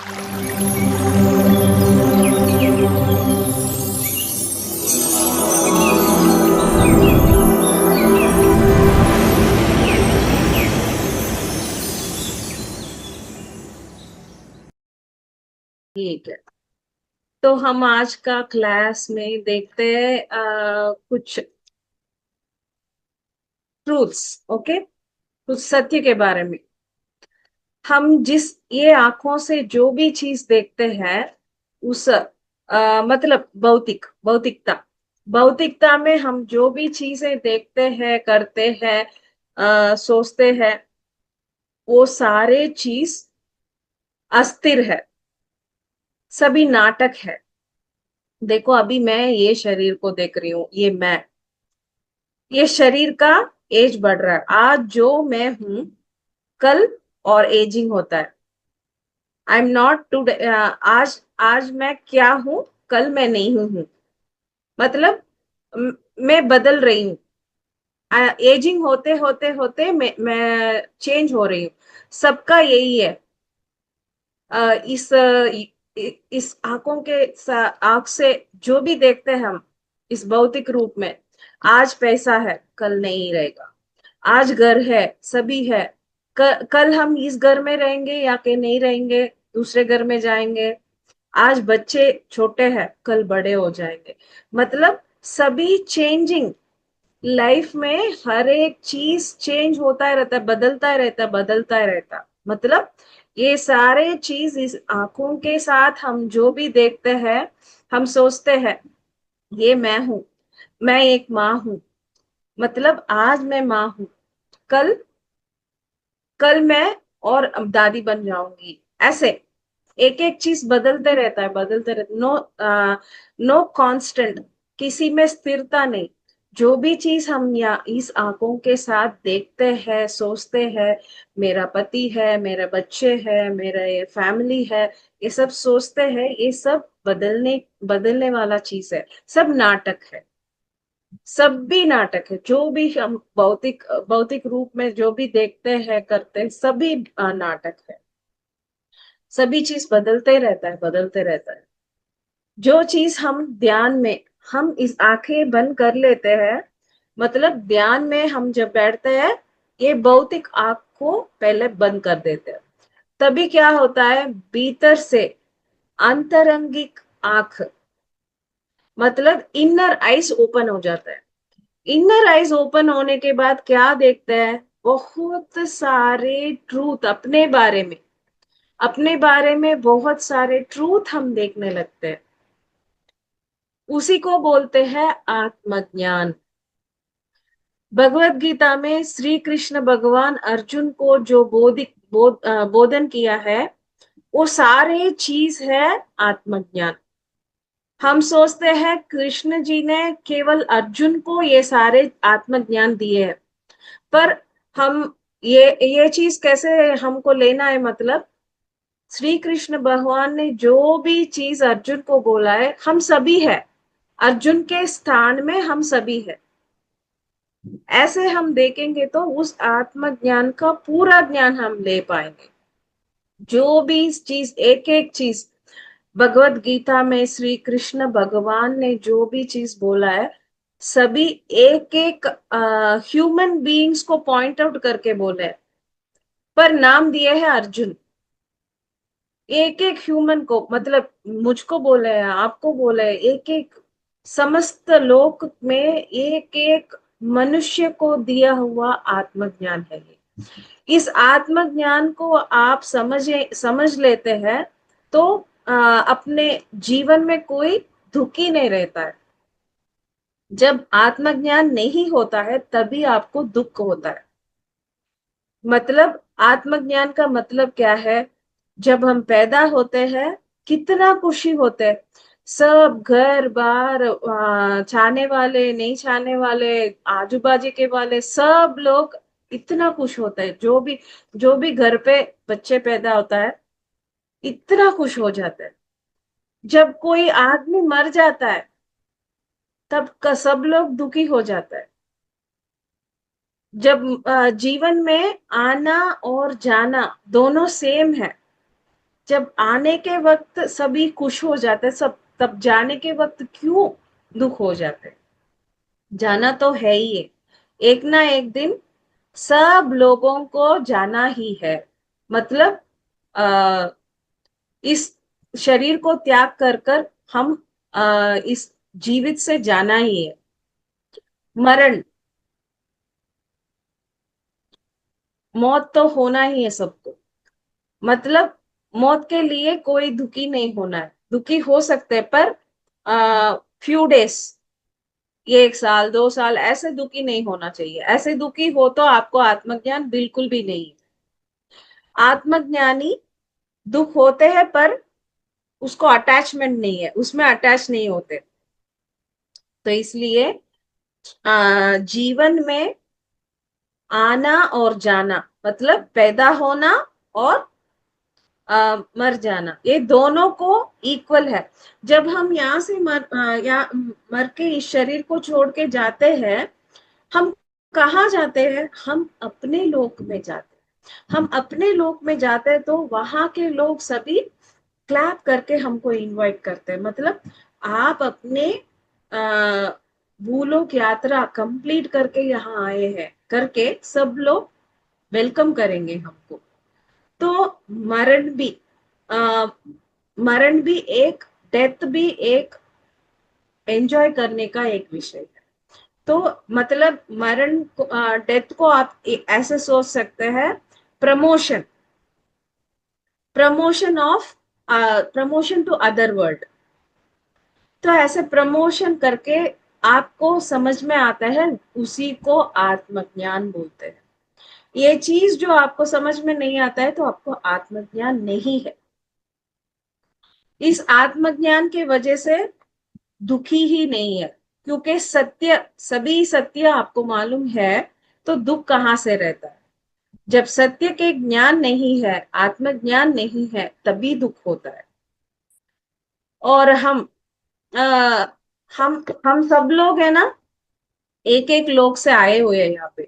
ठीक है। तो हम आज का क्लास में देखते हैं कुछ ट्रूथ्स। ओके, कुछ सत्य के बारे में। हम जिस ये आंखों से जो भी चीज देखते हैं उस मतलब भौतिकता भौतिकता में हम जो भी चीजें देखते हैं, करते हैं, सोचते हैं, वो सारे चीज अस्थिर है, सभी नाटक है। देखो, अभी मैं ये शरीर को देख रही हूँ, ये शरीर का एज बढ़ रहा है। आज जो मैं हूं, कल और एजिंग होता है। I am not today. आज आज मैं क्या हूं, कल मैं नहीं हूं। मतलब म- मैं बदल रही हूँ। एजिंग होते होते होते मैं चेंज हो रही हूँ। सबका यही है। इस आंखों के आंख से जो भी देखते हैं हम, इस भौतिक रूप में, आज पैसा है, कल नहीं रहेगा। आज घर है, सभी है, कल हम इस घर में रहेंगे या के नहीं रहेंगे, दूसरे घर में जाएंगे। आज बच्चे छोटे हैं, कल बड़े हो जाएंगे। मतलब सभी चेंजिंग। लाइफ में हर एक चीज चेंज होता ही रहता है, बदलता ही रहता है, बदलता ही रहता है। मतलब ये सारे चीज इस आंखों के साथ हम जो भी देखते हैं, हम सोचते हैं ये मैं हूं, मैं एक माँ हूं। मतलब आज मैं माँ हूं, कल कल मैं और अब दादी बन जाऊंगी। ऐसे एक एक चीज बदलते रहता है, बदलते रहता। नो कांस्टेंट, किसी में स्थिरता नहीं। जो भी चीज हम या इस आंखों के साथ देखते हैं, सोचते हैं, मेरा पति है, मेरे बच्चे हैं, मेरा ये फैमिली है, ये सब सोचते हैं, ये सब बदलने बदलने वाला चीज है। सब नाटक है, सब भी नाटक है। जो भी हम भौतिक भौतिक रूप में जो भी देखते हैं, करते हैं, सभी नाटक है। सभी चीज बदलते रहता है, बदलते रहता है। जो चीज हम ध्यान में, हम इस आंखें बंद कर लेते हैं, मतलब ध्यान में हम जब बैठते हैं, ये भौतिक आंख को पहले बंद कर देते हैं। तभी क्या होता है, भीतर से आंतरंगिक आंख, मतलब इनर आइज ओपन हो जाता है। इनर आइज ओपन होने के बाद क्या देखते हैं, बहुत सारे ट्रूथ अपने बारे में, अपने बारे में बहुत सारे ट्रूथ हम देखने लगते हैं। उसी को बोलते हैं आत्मज्ञान। भगवत गीता में श्री कृष्ण भगवान अर्जुन को जो बोधन किया है, वो सारे चीज है आत्मज्ञान। हम सोचते हैं कृष्ण जी ने केवल अर्जुन को ये सारे आत्मज्ञान दिए हैं, पर हम ये चीज कैसे हमको लेना है, मतलब श्री कृष्ण भगवान ने जो भी चीज अर्जुन को बोला है, हम सभी है, अर्जुन के स्थान में हम सभी है। ऐसे हम देखेंगे तो उस आत्मज्ञान का पूरा ज्ञान हम ले पाएंगे। जो भी चीज, एक एक चीज भगवत गीता में श्री कृष्ण भगवान ने जो भी चीज बोला है, सभी एक एक ह्यूमन बीइंग्स को पॉइंट आउट करके बोले हैं, पर नाम दिए है अर्जुन। एक एक ह्यूमन को, मतलब मुझको बोले हैं, आपको बोले हैं, एक एक समस्त लोक में एक एक मनुष्य को दिया हुआ आत्मज्ञान है ये। इस आत्मज्ञान को आप समझ लेते हैं तो अपने जीवन में कोई दुखी नहीं रहता है। जब आत्मज्ञान नहीं होता है तभी आपको दुख होता है। मतलब आत्मज्ञान का मतलब क्या है, जब हम पैदा होते हैं, कितना खुशी होते हैं। सब घर बार, चाहने वाले, नहीं चाहने वाले, आजू बाजू के वाले, सब लोग इतना खुश होते हैं। जो भी घर पे बच्चे पैदा होता है, इतना खुश हो जाता है। जब कोई आदमी मर जाता है, तब का सब लोग दुखी हो जाता है। जब जीवन में आना और जाना दोनों सेम है, जब आने के वक्त सभी खुश हो जाते, सब तब जाने के वक्त क्यों दुख हो जाते? जाना तो है ही है, एक ना एक दिन सब लोगों को जाना ही है। मतलब आ, इस शरीर को त्याग कर कर हम इस जीवित से जाना ही है। मरण, मौत तो होना ही है सबको। मतलब मौत के लिए कोई दुखी नहीं होना है, दुखी हो सकते हैं पर फ्यू डेज, ये 1 साल 2 साल ऐसे दुखी नहीं होना चाहिए। ऐसे दुखी हो तो आपको आत्मज्ञान बिल्कुल भी नहीं है। आत्मज्ञानी दुख होते हैं पर उसको अटैचमेंट नहीं है, उसमें अटैच नहीं होते। तो इसलिए जीवन में आना और जाना, मतलब पैदा होना और मर जाना, ये दोनों को इक्वल है। जब हम यहाँ से मर के इस शरीर को छोड़ के जाते हैं, हम कहाँ जाते हैं? हम अपने लोक में जाते हैं। हम अपने लोक में जाते हैं तो वहां के लोग सभी क्लैप करके हमको इनवाइट करते हैं। मतलब आप अपने आ, भूलोक यात्रा कंप्लीट करके यहाँ आए हैं करके सब लोग वेलकम करेंगे हमको। तो मरण भी आ, मरण भी एक, डेथ भी एक एंजॉय करने का एक विषय है। तो मतलब मरण को, डेथ को आप ऐसे सोच सकते हैं, promotion, promotion of promotion to other world. तो ऐसे प्रमोशन करके आपको समझ में आता है, उसी को आत्मज्ञान बोलते हैं। ये चीज जो आपको समझ में नहीं आता है तो आपको आत्मज्ञान नहीं है। इस आत्मज्ञान के वजह से दुखी ही नहीं है, क्योंकि सत्य, सभी सत्य आपको मालूम है, तो दुख कहाँ से रहता है? जब सत्य के ज्ञान नहीं है, आत्मज्ञान नहीं है, तभी दुख होता है। और आ, हम सब लोग है ना, एक एक लोग से आए हुए हैं यहाँ पे।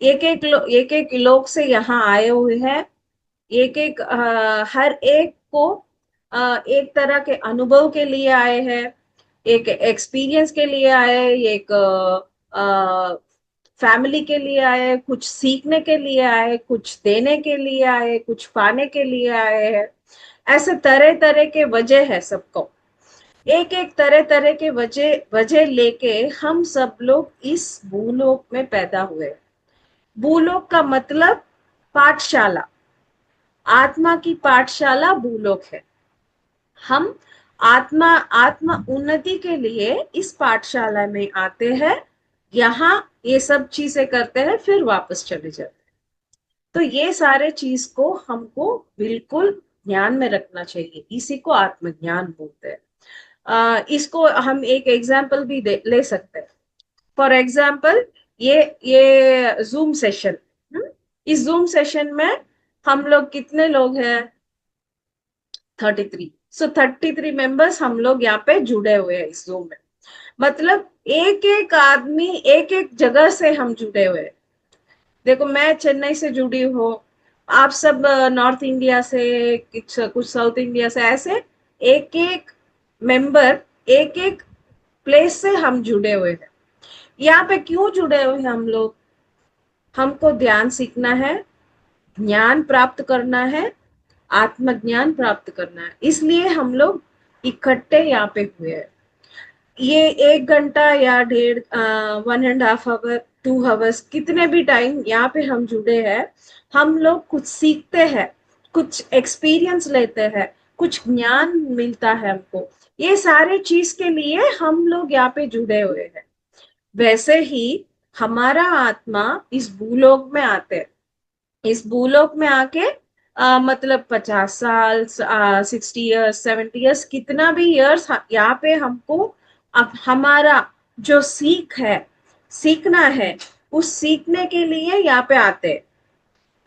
एक एक लोग से यहाँ आए हुए हैं। एक एक हर एक को एक तरह के अनुभव के लिए आए हैं, एक एक्सपीरियंस के लिए आए, एक फैमिली के लिए आए, कुछ सीखने के लिए आए, कुछ देने के लिए आए, कुछ पाने के लिए आए हैं। ऐसे तरह तरह के वजह है सबको, एक एक तरह तरह के वजह वजह लेके हम सब लोग इस भूलोक में पैदा हुए। भूलोक का मतलब पाठशाला, आत्मा की पाठशाला भूलोक है। हम आत्मा आत्मा उन्नति के लिए इस पाठशाला में आते हैं, यहाँ ये सब चीजें करते हैं, फिर वापस चले जाते हैं। तो ये सारे चीज को हमको बिल्कुल ध्यान में रखना चाहिए, इसी को आत्मज्ञान बोलते हैं। इसको हम एक एग्जाम्पल भी ले सकते हैं। फॉर एग्जाम्पल, ये जूम सेशन, इस जूम सेशन में हम लोग कितने लोग हैं? 33। सो 33 मेंबर्स हम लोग यहाँ पे जुड़े हुए हैं इस जूम में। मतलब एक एक आदमी एक एक जगह से हम जुड़े हुए हैं। देखो, मैं चेन्नई से जुड़ी हूँ, आप सब नॉर्थ इंडिया से, कुछ कुछ साउथ इंडिया से, ऐसे एक एक मेंबर एक एक प्लेस से हम जुड़े हुए हैं। यहाँ पे क्यों जुड़े हुए हैं हम लोग? हमको ध्यान सीखना है, ज्ञान प्राप्त करना है, आत्मज्ञान प्राप्त करना है, इसलिए हम लोग इकट्ठे यहाँ पे हुए हैं। ये 1 घंटा या डेढ़ 1.5 आवर 2 आवर्स, कितने भी टाइम यहाँ पे हम जुड़े हैं, हम लोग कुछ सीखते हैं, कुछ एक्सपीरियंस लेते हैं, कुछ ज्ञान मिलता है हमको। ये सारे चीज के लिए हम लोग यहाँ पे जुड़े हुए हैं। वैसे ही हमारा आत्मा इस भूलोक में आते हैं। इस भूलोक में आके मतलब 50 साल, 60 इयर्स, 70 इयर्स, कितना भी इयर्स यहाँ पे हमको अब हमारा जो सीख है, सीखना है, उस सीखने के लिए यहाँ पे आते हैं।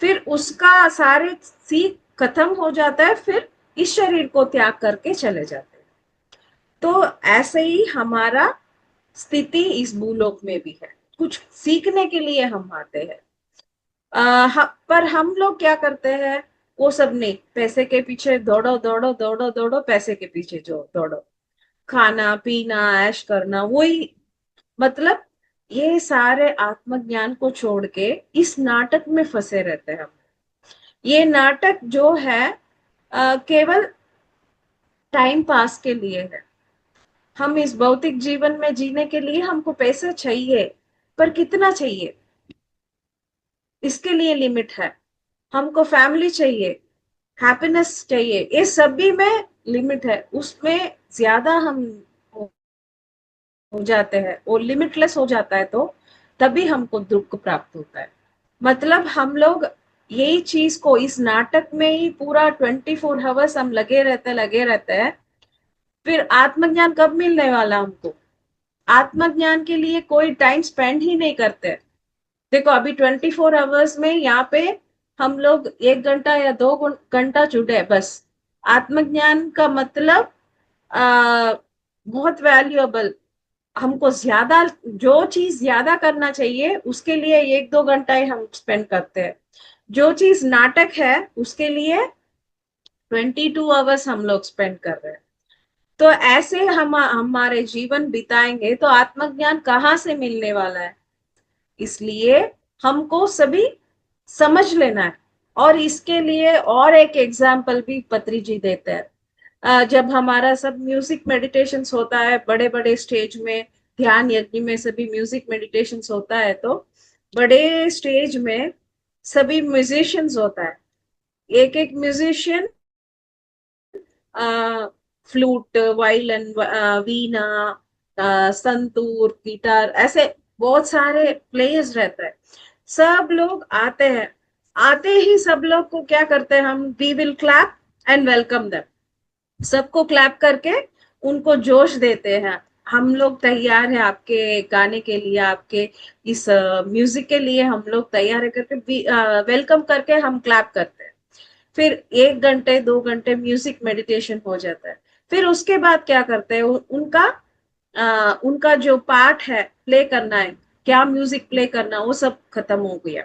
फिर उसका सारे सीख खत्म हो जाता है, फिर इस शरीर को त्याग करके चले जाते हैं। तो ऐसे ही हमारा स्थिति इस भूलोक में भी है, कुछ सीखने के लिए हम आते हैं। पर हम लोग क्या करते हैं? वो सब नहीं, पैसे के पीछे दौड़ो दौड़ो दौड़ो दौड़ो, पैसे के पीछे जो दौड़ो, खाना पीना ऐश करना, वही मतलब ये सारे आत्मज्ञान को छोड़ के इस नाटक में फंसे रहते हैं हम। ये नाटक जो है केवल टाइम पास के लिए है। हम इस भौतिक जीवन में जीने के लिए हमको पैसे चाहिए, पर कितना चाहिए, इसके लिए लिमिट है। हमको फैमिली चाहिए, हैप्पीनेस चाहिए, ये सभी में लिमिट है। उसमें ज्यादा हम हो जाते हैं, वो लिमिटलेस हो जाता है, तो तभी हमको दुख प्राप्त होता है। मतलब हम लोग यही चीज को इस नाटक में ही पूरा 24 आवर्स हम लगे रहते हैं। फिर आत्मज्ञान कब मिलने वाला हमको? आत्मज्ञान के लिए कोई टाइम स्पेंड ही नहीं करते। देखो अभी 24 आवर्स में यहाँ पे हम लोग 1 घंटा या 2 घंटा जुड़े बस। आत्मज्ञान का मतलब आ, बहुत वैल्यूएबल, हमको ज्यादा, जो चीज ज्यादा करना चाहिए उसके लिए 1-2 घंटा ही हम स्पेंड करते हैं। जो चीज नाटक है उसके लिए 22 आवर्स हम लोग स्पेंड कर रहे हैं। तो ऐसे हम हमारे जीवन बिताएंगे तो आत्मज्ञान कहाँ से मिलने वाला है? इसलिए हमको सभी समझ लेना है। और इसके लिए और एक एग्जाम्पल भी पत्री जी देते हैं। जब हमारा सब म्यूजिक मेडिटेशन होता है बड़े बड़े स्टेज में, ध्यान यज्ञ में सभी म्यूजिक मेडिटेशन होता है, तो बड़े स्टेज में सभी म्यूजिशियंस होता है। एक एक म्यूजिशियन फ्लूट, वायलिन, वीणा, संतूर, गिटार, ऐसे बहुत सारे प्लेयर्स रहते हैं। सब लोग आते हैं। आते ही सब लोग को क्या करते हैं हम? We will clap and welcome them. सबको क्लैप करके उनको जोश देते हैं। हम लोग तैयार है आपके गाने के लिए, आपके इस म्यूजिक के लिए हम लोग तैयार है करके वेलकम करके हम क्लैप करते हैं। फिर 1 घंटे 2 घंटे म्यूजिक मेडिटेशन हो जाता है। फिर उसके बाद क्या करते हैं? उनका जो पार्ट है प्ले करना है, क्या म्यूजिक प्ले करना, वो सब खत्म हो गया।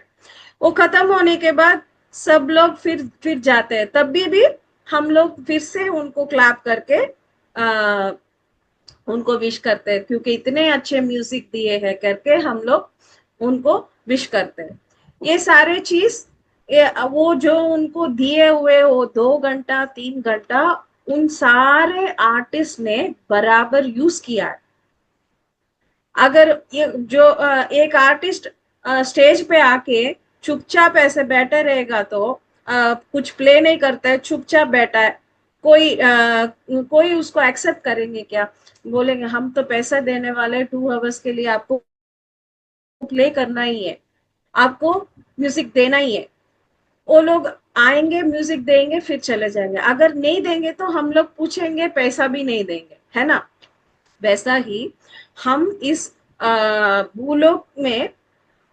वो खत्म होने के बाद सब लोग फिर जाते हैं, तब भी हम लोग फिर से उनको क्लैप करके आ, उनको विश करते हैं, क्योंकि इतने अच्छे म्यूजिक दिए हैं करके हम लोग उनको विश करते हैं। ये सारे चीज, वो जो उनको दिए हुए वो 2 घंटा 3 घंटा, उन सारे आर्टिस्ट ने बराबर यूज किया है। अगर ये जो एक आर्टिस्ट स्टेज पे आके चुपचाप ऐसे बैठे रहेगा, तो कुछ प्ले नहीं करता है, चुपचाप बैठा है, कोई उसको एक्सेप्ट करेंगे क्या? बोलेंगे हम तो पैसा देने वाले 2 आवर्स के लिए, आपको प्ले करना ही है, आपको म्यूजिक देना ही है। वो लोग आएंगे, म्यूजिक देंगे, फिर चले जाएंगे। अगर नहीं देंगे तो हम लोग पूछेंगे, पैसा भी नहीं देंगे, है ना? वैसा ही हम इस भूलोक में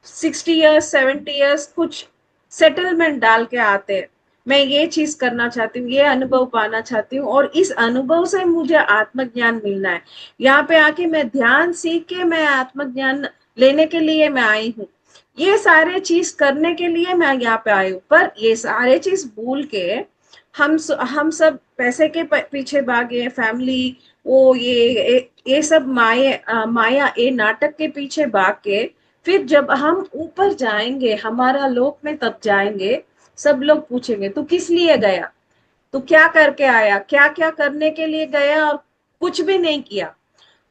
60 इयर्स 70 इयर्स कुछ सेटलमेंट डाल के आते हैं। मैं ये चीज करना चाहती हूँ, ये अनुभव पाना चाहती हूँ, और इस अनुभव से मुझे आत्मज्ञान मिलना है। यहाँ पे आके मैं ध्यान सीख के मैं आत्मज्ञान लेने के लिए मैं आई हूँ। ये सारे चीज करने के लिए मैं यहाँ पे आई हूँ, पर ये सारे चीज भूल के हम सब पैसे के पीछे भागे, फैमिली, वो ये सब माया, ये नाटक के पीछे भाग के फिर जब हम ऊपर जाएंगे हमारा लोक में, तब जाएंगे सब लोग पूछेंगे तू किस लिए गया, तू क्या करके आया, क्या क्या करने के लिए गया, और कुछ भी नहीं किया,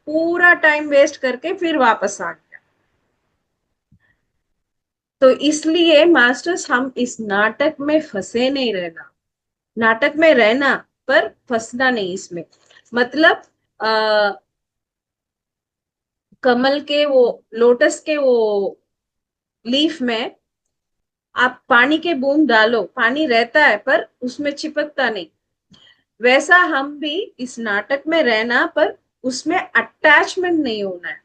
पूरा टाइम वेस्ट करके फिर वापस आ गया। तो इसलिए मास्टर्स, हम इस नाटक में फंसे नहीं रहना। नाटक में रहना, पर फंसना नहीं इसमें। मतलब आ, कमल के वो, लोटस के वो लीफ में आप पानी के बूंद डालो, पानी रहता है पर उसमें चिपकता नहीं। वैसा हम भी इस नाटक में रहना, पर उसमें अटैचमेंट नहीं होना है।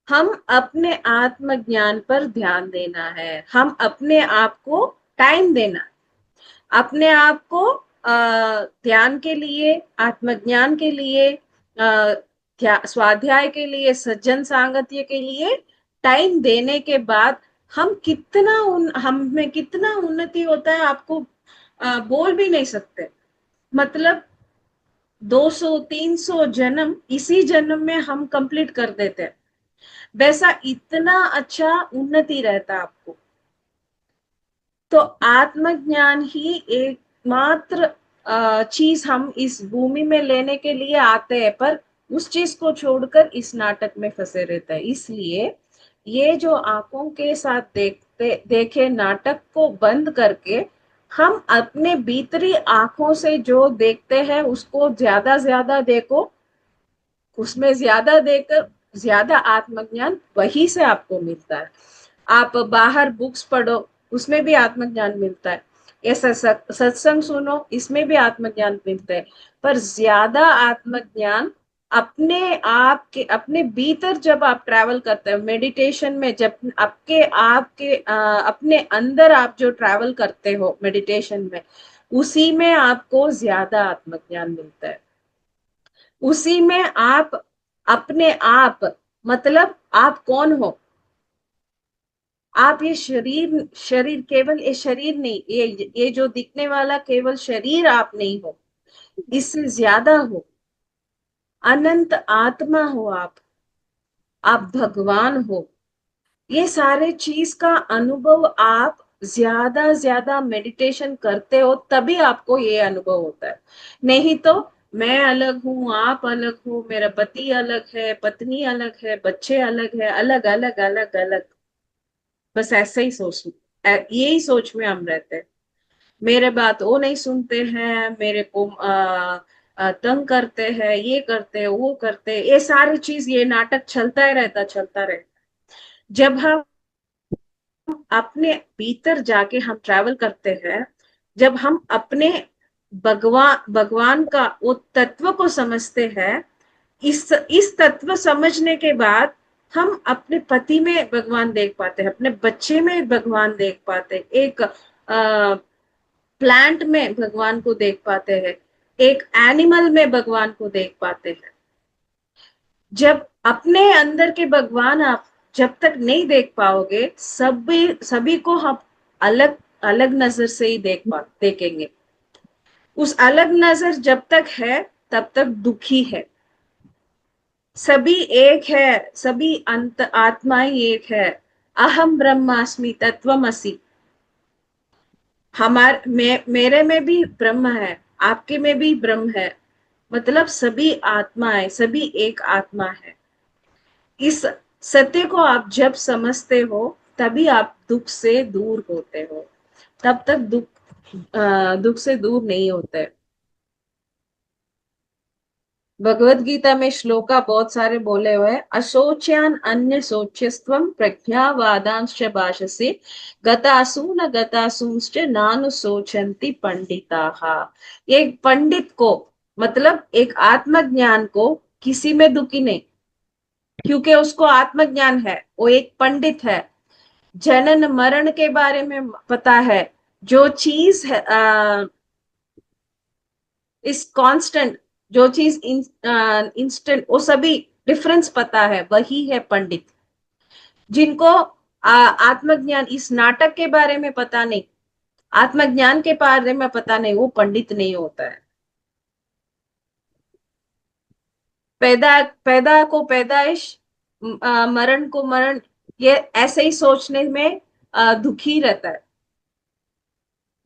हम अपने आत्मज्ञान पर ध्यान देना है, हम अपने आप को टाइम देना है। अपने आप को ध्यान के लिए, आत्मज्ञान के लिए, स्वाध्याय के लिए, सज्जन सांगत्य के लिए टाइम देने के बाद हम में कितना उन्नति होता है, आपको बोल भी नहीं सकते। मतलब 200 300 जन्म इसी जन्म में हम कंप्लीट कर देते हैं। वैसा इतना अच्छा उन्नति रहता आपको। तो आत्मज्ञान ही एकमात्र चीज हम इस भूमि में लेने के लिए आते हैं, पर उस चीज को छोड़कर इस नाटक में फंसे रहता है। इसलिए ये जो आंखों के साथ देखते देखे नाटक को बंद करके हम अपने भीतरी आंखों से जो देखते हैं उसको ज्यादा ज्यादा देखो, उसमें ज्यादा देकर ज्यादा आत्मज्ञान वही से आपको मिलता है। आप बाहर बुक्स पढ़ो, उसमें भी आत्मज्ञान मिलता है। ऐसा सत्संग सुनो, इसमें भी आत्मज्ञान मिलता है। पर ज्यादा आत्मज्ञान अपने आप के अपने भीतर जब आप ट्रैवल करते हो मेडिटेशन में, जब आपके आपके अपने अंदर आप जो ट्रैवल करते हो मेडिटेशन में, उसी में आपको ज्यादा आत्मज्ञान मिलता है। उसी में आप अपने आप, मतलब आप कौन हो। आप ये शरीर शरीर केवल ये शरीर नहीं, ये जो दिखने वाला केवल शरीर आप नहीं हो, इससे ज्यादा हो। अनंत आत्मा हो आप भगवान हो। ये सारे चीज का अनुभव आप ज्यादा ज्यादा मेडिटेशन करते हो तभी आपको ये अनुभव होता है। नहीं तो मैं अलग हूँ, आप अलग हो, मेरा पति अलग है, पत्नी अलग है, बच्चे अलग है, अलग अलग अलग अलग, बस ऐसे ही सोच, यही सोच में हम रहते हैं। मेरे बात वो नहीं सुनते हैं, मेरे को तंग करते हैं, ये करते हैं, वो करते हैं, ये सारी चीज, ये नाटक चलता ही रहता, चलता रहता। जब हम अपने भीतर जाके हम ट्रैवल करते हैं, जब हम अपने भगवान भगवान का वो तत्व को समझते हैं, इस तत्व समझने के बाद हम अपने पति में भगवान देख पाते हैं, अपने बच्चे में भगवान देख पाते हैं, एक प्लांट में भगवान को देख पाते हैं, एक एनिमल में भगवान को देख पाते हैं। जब अपने अंदर के भगवान आप जब तक नहीं देख पाओगे, सभी सभी को हम अलग अलग नजर से ही देखेंगे। उस अलग नजर जब तक है तब तक दुखी है। सभी एक है, सभी अंत आत्माएं एक है। अहम ब्रह्मास्मि तत्वमसि। मेरे में भी ब्रह्म है, आपके में भी ब्रह्म है। मतलब सभी आत्माएं, सभी एक आत्मा है। इस सत्य को आप जब समझते हो तभी आप दुख से दूर होते हो। तब तक दुख से दूर नहीं होते। भगवत गीता में श्लोका बहुत सारे बोले हुए हैं। अशोच्यान अन्य शोच्यस्त्वम प्रज्ञावादांश्च भाषसे गतासु न गतासूंश्च नानु शोचन्ति पंडिताः। एक पंडित को, मतलब एक आत्मज्ञान को किसी में दुखी नहीं, क्योंकि उसको आत्मज्ञान है, वो एक पंडित है। जनन मरण के बारे में पता है। जो चीज है इस कांस्टेंट, जो चीज इंस्टेंट, वो सभी डिफरेंस पता है, वही है पंडित। जिनको आत्मज्ञान इस नाटक के बारे में पता नहीं, आत्मज्ञान के बारे में पता नहीं, वो पंडित नहीं होता है। पैदा पैदा को पैदाइश, मरण को मरण, ये ऐसे ही सोचने में दुखी रहता है।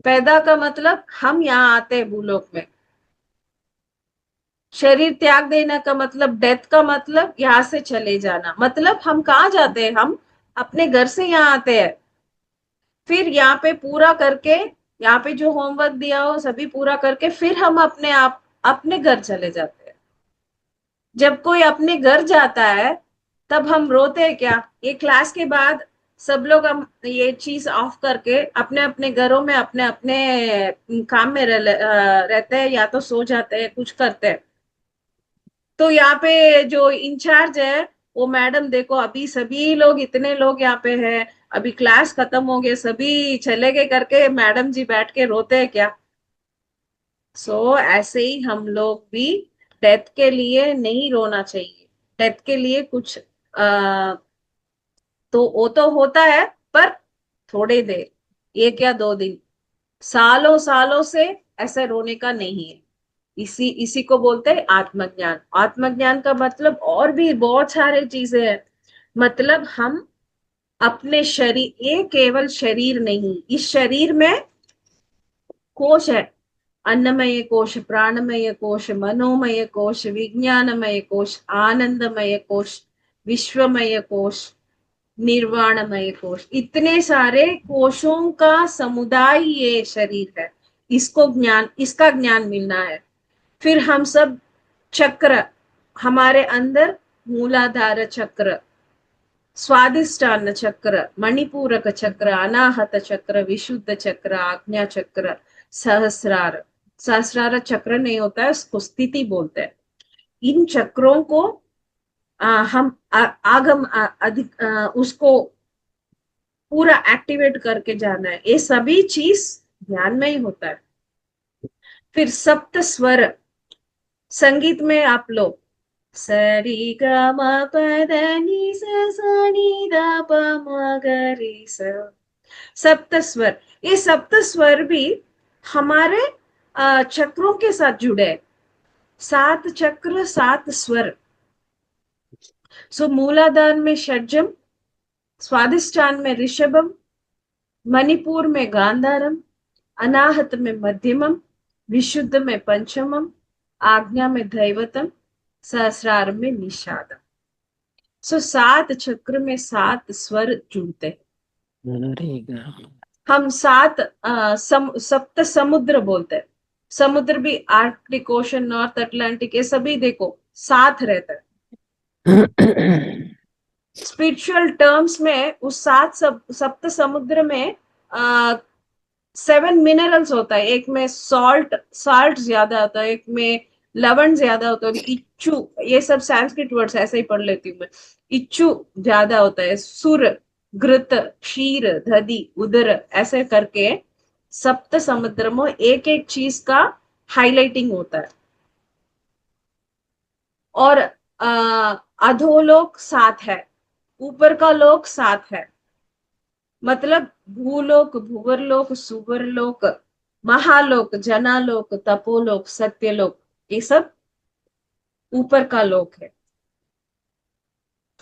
पैदा का मतलब हम यहाँ आते हैं भूलोक में। शरीर त्याग देना का मतलब, डेथ का मतलब यहाँ से चले जाना। मतलब हम कहाँ जाते हैं, हम अपने घर से यहाँ आते हैं, फिर यहाँ पे पूरा करके, यहाँ पे जो होमवर्क दिया हो सभी पूरा करके फिर हम अपने आप अपने घर चले जाते हैं। जब कोई अपने घर जाता है तब हम रोते हैं क्या? ये क्लास के बाद सब लोग हम ये चीज ऑफ करके अपने अपने घरों में अपने अपने काम में रहते हैं, या तो सो जाते हैं, कुछ करते हैं। तो यहाँ पे जो इंचार्ज है, वो मैडम देखो अभी सभी लोग, इतने लोग यहाँ पे हैं, अभी क्लास खत्म हो गए, सभी चले गए करके मैडम जी बैठ के रोते हैं क्या? ऐसे ही हम लोग भी डेथ के लिए नहीं रोना चाहिए। डेथ के लिए कुछ तो वो तो होता है, पर थोड़े देर, 1 या 2 दिन, सालों सालों से ऐसे रोने का नहीं है। इसी इसी को बोलते हैं आत्मज्ञान। आत्मज्ञान का मतलब और भी बहुत सारे चीजें हैं। मतलब हम अपने शरीर, ये केवल शरीर नहीं, इस शरीर में कोश है। अन्नमय कोश, प्राणमय कोश, मनोमय कोश, विज्ञानमय कोश, आनंदमय कोश, विश्वमय कोश, निर्वाणमय कोश, इतने सारे कोशों का समुदाय ये शरीर है। इसको ज्ञान, इसका ज्ञान मिलना है। फिर हम सब चक्र हमारे अंदर, मूलाधार चक्र, स्वादिष्टान चक्र, मणिपूरक चक्र, अनाहत चक्र, विशुद्ध चक्र, आज्ञा चक्र, सहस्रार। सहस्रार चक्र नहीं होता है, उसको स्थिति बोलते हैं। इन चक्रों को हम आगम अधिक उसको पूरा एक्टिवेट करके जाना है। ये सभी चीज ध्यान में ही होता है। फिर सप्त स्वर, संगीत में आप लोग सरी ग म प ध नि सा सा नी ध प म ग रे सा, सप्त स्वर। ये सप्त स्वर भी हमारे चक्रों के साथ जुड़े हैं। सात चक्र, सात स्वर। सो मूलाधार में षड्जम, स्वादिष्टान में ऋषभम, मणिपुर में गांधारम, अनाहत में मध्यमम, विशुद्ध में पंचमम, आज्ञा में दैवतम, सहस्रार में निषादम। सो सात चक्र में सात स्वर जुड़ते हैं। हम सात सप्त समुद्र बोलते हैं। समुद्र भी आर्कटिक ओशन, नॉर्थ अटलांटिक, ये सभी देखो साथ रहता है। स्पिरिचुअल टर्म्स में उस सप्त समुद्र में आ, 7 मिनरल्स होता है। एक में साल्ट ज्यादा होता है, एक में लवण ज्यादा होता है, इच्चू, ये सब संस्कृत वर्ड्स ऐसे ही पढ़ लेती हूँ मैं। इच्चू ज्यादा होता है, सुर, घृत, क्षीर, दधि, उदर, ऐसे करके सप्त समुद्र में एक एक चीज का हाईलाइटिंग होता है। और अधोलोक सात है, ऊपर का लोक सात है। मतलब भूलोक, भूवरलोक, सुवरलोक, महालोक, जनालोक, तपोलोक, सत्यलोक, ये सब ऊपर का लोक है।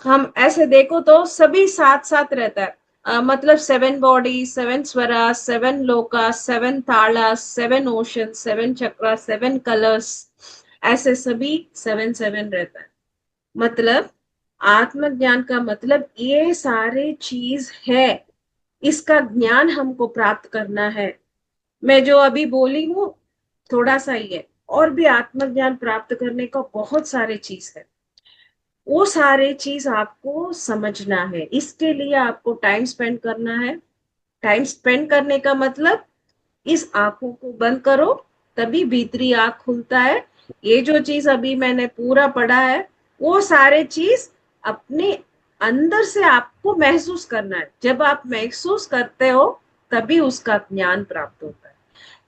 हम ऐसे देखो तो सभी साथ साथ रहता है। मतलब 7 बॉडी, 7 स्वरा, 7 लोका, 7 ताला, 7 ओशन, 7 चक्रा, 7 कलर्स, ऐसे सभी 7 रहता है। मतलब आत्मज्ञान का मतलब ये सारे चीज है, इसका ज्ञान हमको प्राप्त करना है। मैं जो अभी बोली हूँ थोड़ा सा ही है, और भी आत्मज्ञान प्राप्त करने का बहुत सारे चीज है। वो सारे चीज आपको समझना है, इसके लिए आपको टाइम स्पेंड करना है। टाइम स्पेंड करने का मतलब इस आंखों को बंद करो, तभी भीतरी आंख खुलता है। ये जो चीज अभी मैंने पूरा पढ़ा है, वो सारे चीज अपने अंदर से आपको महसूस करना है। जब आप महसूस करते हो तभी उसका ज्ञान प्राप्त होता है।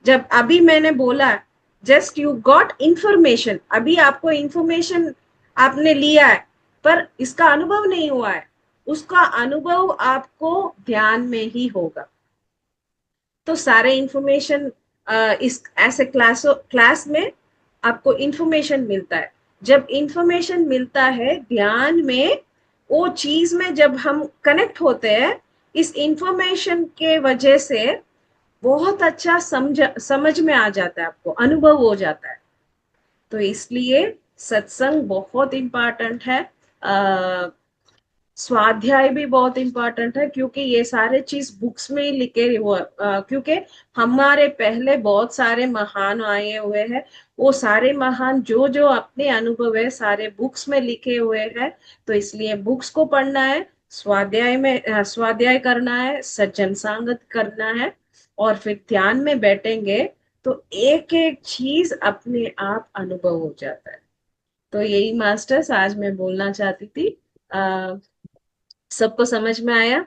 जब अभी मैंने बोला जस्ट यू गॉट इंफॉर्मेशन, अभी आपको इंफॉर्मेशन आपने लिया है, पर इसका अनुभव नहीं हुआ है। उसका अनुभव आपको ध्यान में ही होगा। तो सारे इंफॉर्मेशन इस ऐसे क्लास में आपको इंफॉर्मेशन मिलता है। जब इंफॉर्मेशन मिलता है ध्यान में, वो चीज में जब हम कनेक्ट होते हैं, इस इंफॉर्मेशन के वजह से बहुत अच्छा समझ में आ जाता है, आपको अनुभव हो जाता है। तो इसलिए सत्संग बहुत इम्पोर्टेंट है। स्वाध्याय भी बहुत इंपॉर्टेंट है, क्योंकि ये सारे चीज बुक्स में ही लिखे हुए, क्योंकि हमारे पहले बहुत सारे महान आए हुए हैं। वो सारे महान जो जो अपने अनुभव है सारे बुक्स में लिखे हुए हैं। तो इसलिए बुक्स को पढ़ना है, स्वाध्याय में स्वाध्याय करना है, सज्जन संगत करना है, और फिर ध्यान में बैठेंगे तो एक एक चीज अपने आप अनुभव हो जाता है। तो यही मास्टर्स आज मैं बोलना चाहती थी। सबको समझ में आया?